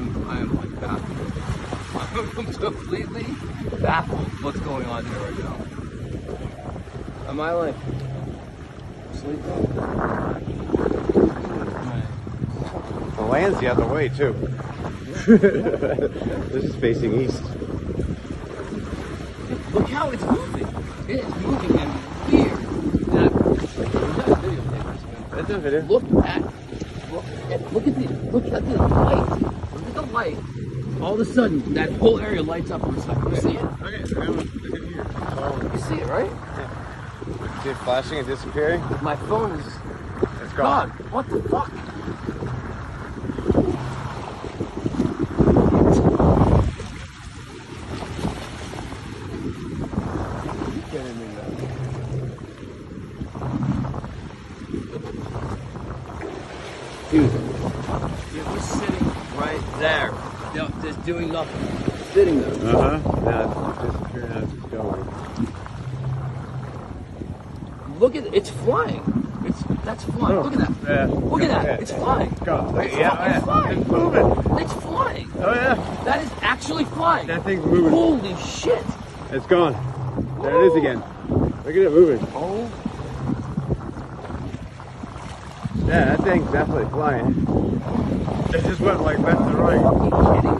am like baffled. I'm completely baffled what's going on here right now. Am I like sleeping? The land's the other way too. This is facing east. Look how it's moving. It is moving and weird. That's a video. Look at the light. Look at the light. All of a sudden, that whole area lights up for a second. You see it? Okay, You see it, right? See it flashing and disappearing? My phone is It's gone. What the fuck? Dude, it was sitting right there. Just doing nothing. Sitting there. Now it's disappearing, now it's going. Look at it. It's flying. That's flying. Look at that. Yeah. Look at that. It's flying. It's gone. It's flying. It's moving. It's flying. Oh yeah. That is actually flying. That thing's moving. Holy shit. It's gone. There it is again. Look at it moving. Oh. Yeah, that thing's definitely flying. It just went like left to right. Are you kidding me?